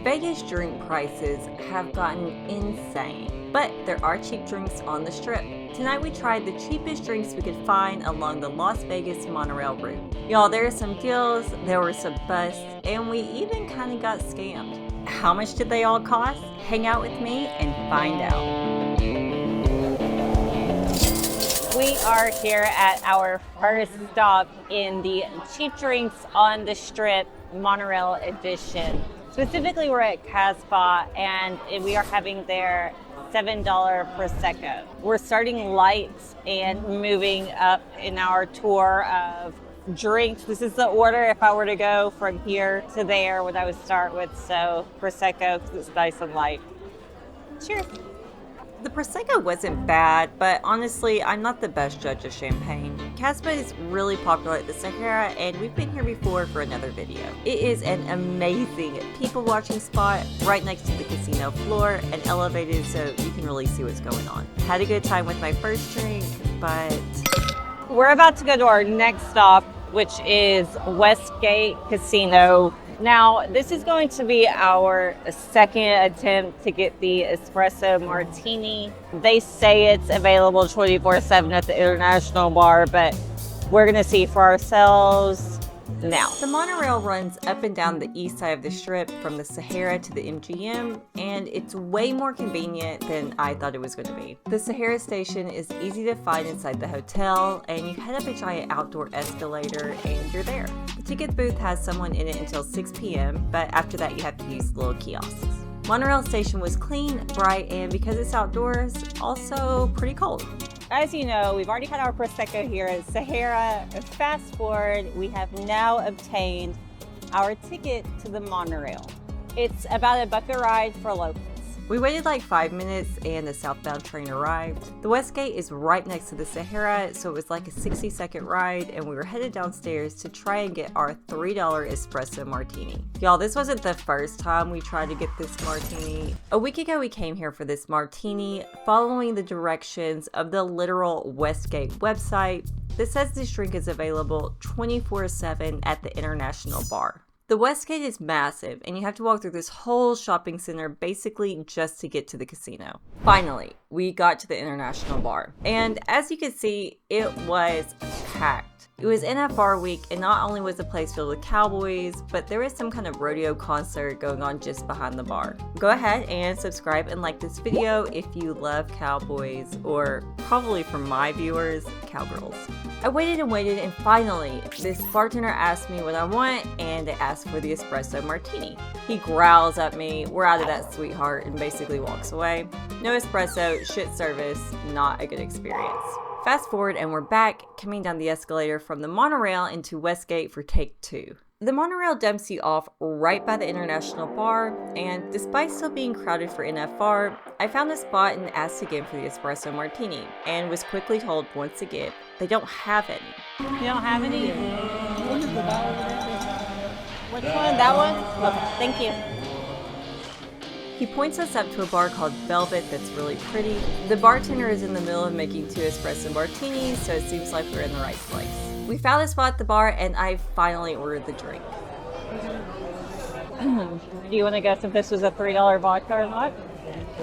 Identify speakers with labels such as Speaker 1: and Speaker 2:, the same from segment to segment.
Speaker 1: Vegas drink prices have gotten insane, but there are cheap drinks on the Strip. Tonight we tried the cheapest drinks we could find along the Las Vegas Monorail route. Y'all, there are some deals, there were some busts, and we even kind of got scammed. How much did they all cost? Hang out with me and find out. We are here at our first stop in the cheap drinks on the Strip Monorail edition. Specifically, we're at Casbah, and we are having their $7 prosecco. We're starting light and moving up in our tour of drinks. This is the order if I were to go from here to there, what I would start with. So prosecco, because it's nice and light. Cheers. The prosecco wasn't bad, but honestly, I'm not the best judge of champagne. Casbah is really popular at the Sahara, and we've been here before for another video. It is an amazing people watching spot right next to the casino floor and elevated so you can really see what's going on. Had a good time with my first drink, but... We're about to go to our next stop, which is Westgate Casino. Now, this is going to be our second attempt to get the espresso martini. They say it's available 24/7 at the International Bar, but we're gonna see for ourselves now. The monorail runs up and down the east side of the Strip from the Sahara to the MGM, and it's way more convenient than I thought it was going to be. The Sahara station is easy to find inside the hotel, and you head up a giant outdoor escalator and you're there. The ticket booth has someone in it until 6 p.m., but after that you have to use little kiosks. Monorail station was clean, bright, and because it's outdoors, also pretty cold. As you know, we've already had our prosecco here at Sahara. Fast forward, we have now obtained our ticket to the monorail. It's about $1 a ride for locals. We waited like 5 minutes and the southbound train arrived. The Westgate is right next to the Sahara, so it was like a 60-second ride, and we were headed downstairs to try and get our $3 espresso martini. Y'all, this wasn't the first time we tried to get this martini. A week ago we came here for this martini, following the directions of the literal Westgate website that says this drink is available 24/7 at the International Bar. The Westgate is massive, and you have to walk through this whole shopping center basically just to get to the casino. Finally, we got to the International Bar, and as you can see, it was packed. It was NFR week, and not only was the place filled with cowboys, but there was some kind of rodeo concert going on just behind the bar. Go ahead and subscribe and like this video if you love cowboys, or probably for my viewers, cowgirls. I waited and waited, and finally, this bartender asked me what I want, and they asked for the espresso martini. He growls at me, "We're out of that, sweetheart," and basically walks away. No espresso, shit service, not a good experience. Fast forward and we're back, coming down the escalator from the monorail into Westgate for take 2. The monorail dumps you off right by the International Bar, and despite still being crowded for NFR, I found a spot and asked again for the espresso martini, and was quickly told once again, they don't have any. You don't have any? Which one? That one? Okay, thank you. He points us up to a bar called Velvet that's really pretty. The bartender is in the middle of making 2 espresso martinis, so it seems like we're in the right place. We found a spot at the bar, and I finally ordered the drink. Do you want to guess if this was a $3 vodka or not?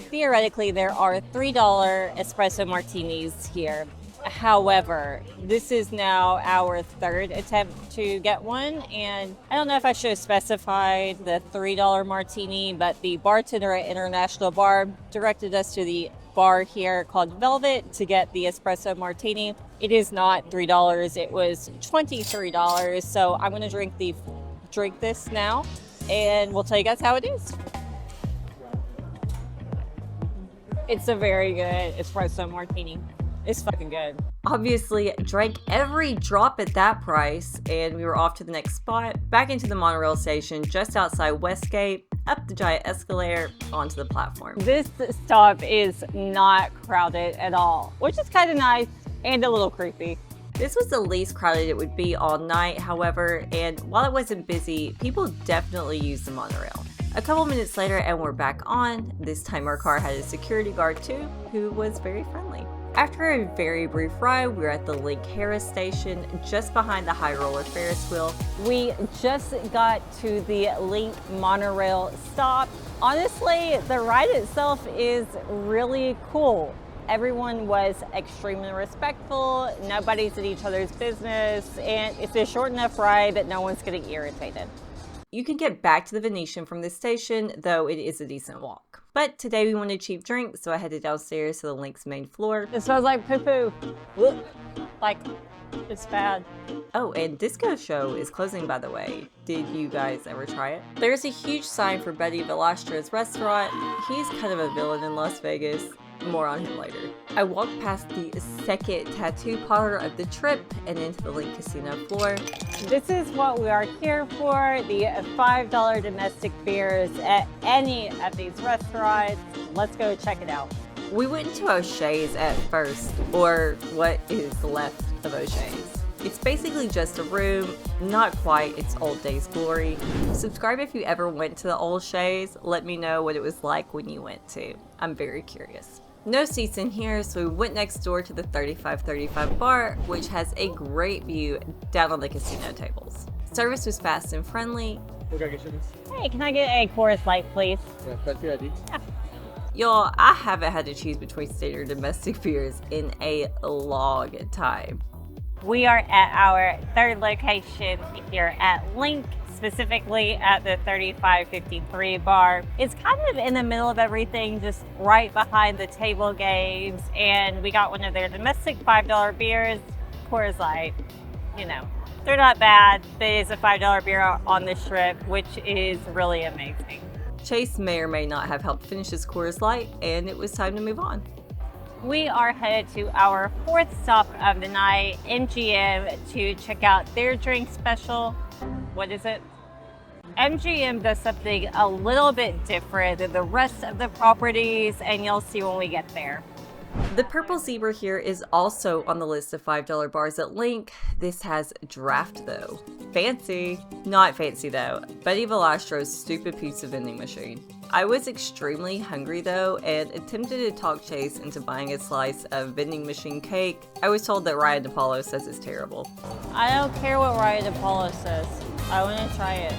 Speaker 1: Theoretically, there are $3 espresso martinis here. However, this is now our third attempt to get one, and I don't know if I should have specified the $3 martini, but the bartender at International Bar directed us to the bar here called Velvet to get the espresso martini. It is not $3, it was $23, so I'm going to drink this now, and we'll tell you guys how it is. It's a very good espresso martini. It's fucking good. Obviously, drank every drop at that price, and we were off to the next spot, back into the monorail station just outside Westgate, up the giant escalator, onto the platform. This stop is not crowded at all, which is kind of nice and a little creepy. This was the least crowded it would be all night, however, and while it wasn't busy, people definitely used the monorail. A couple minutes later and we're back on. This time our car had a security guard too, who was very friendly. After a very brief ride, we were at the Linq Harris station, just behind the high roller Ferris wheel. We just got to the Linq Monorail stop. Honestly, the ride itself is really cool. Everyone was extremely respectful, nobody's in each other's business, and it's a short enough ride that no one's getting irritated. You can get back to the Venetian from this station, though it is a decent walk. But today we wanted cheap drinks, so I headed downstairs to the Linq's main floor. It smells like poo-poo. Like, it's bad. Oh, and Disco Show is closing, by the way. Did you guys ever try it? There's a huge sign for Buddy Valastro's restaurant. He's kind of a villain in Las Vegas. More on him later. I walked past the second tattoo parlor of the trip and into the Linq Casino floor. This is what we are here for, the $5 domestic beers at any of these restaurants. Let's go check it out. We went into O'Shea's at first, or what is left of O'Shea's. It's basically just a room, not quite its old days glory. Subscribe if you ever went to the old Shea's. Let me know what it was like when you went to. I'm very curious. No seats in here, so we went next door to the 3535 bar, which has a great view down on the casino tables. Service was fast and friendly. Hey, can I get a Coors Light, please?
Speaker 2: Yeah, that's your ID.
Speaker 1: Yeah. Y'all, I haven't had to choose between state or domestic beers in a long time. We are at our third location here at Linq, specifically at the 3553 bar. It's kind of in the middle of everything, just right behind the table games, and we got one of their domestic $5 beers, Coors Light. You know, they're not bad. There's a $5 beer on the strip, which is really amazing. Chase may or may not have helped finish his Coors Light, and it was time to move on. We are headed to our fourth stop of the night, MGM, to check out their drink special. What is it? MGM does something a little bit different than the rest of the properties, and you'll see when we get there. The Purple Zebra here is also on the list of $5 bars at Linq. This has draft though. Fancy. Not fancy though. Buddy Valastro's stupid pizza vending machine. I was extremely hungry though and attempted to talk Chase into buying a slice of vending machine cake. I was told that Ryan DePaulo says it's terrible. I don't care what Ryan DePaulo says. I want to try it.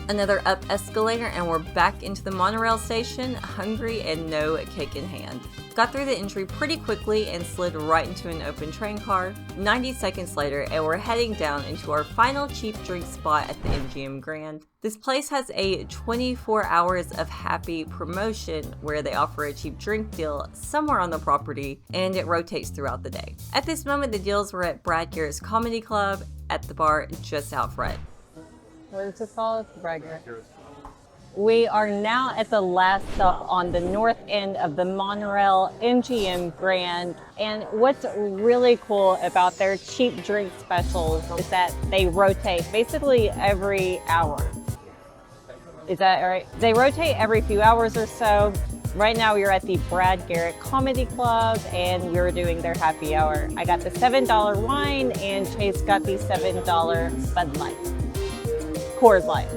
Speaker 1: Another up escalator and we're back into the monorail station, hungry and no cake in hand. Got through the entry pretty quickly and slid right into an open train car. 90 seconds later and we're heading down into our final cheap drink spot at the MGM Grand. This place has a 24 hours of happy promotion where they offer a cheap drink deal somewhere on the property and it rotates throughout the day. At this moment the deals were at Brad Garrett's Comedy Club at the bar just out front. What is it called? Bragger. We are now at the last stop on the north end of the monorail, MGM Grand. And what's really cool about their cheap drink specials is that they rotate basically every hour. Is that right? They rotate every few hours or so. Right now we're at the Brad Garrett Comedy Club and we're doing their happy hour. I got the $7 wine and Chase got the $7 Bud Light. Coors Light.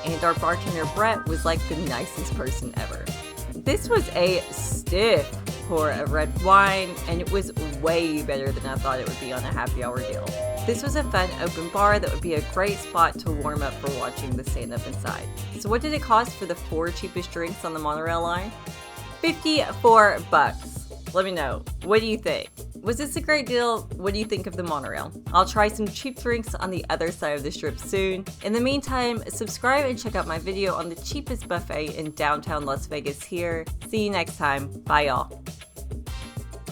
Speaker 1: And our bartender Brett was like the nicest person ever. This was a stiff pour of red wine and it was way better than I thought it would be on a happy hour deal. This was a fun open bar that would be a great spot to warm up for watching the stand-up inside. So what did it cost for the 4 cheapest drinks on the monorail line? $54. Let me know. What do you think? Was this a great deal? What do you think of the monorail? I'll try some cheap drinks on the other side of the strip soon. In the meantime, subscribe and check out my video on the cheapest buffet in downtown Las Vegas here. See you next time. Bye y'all.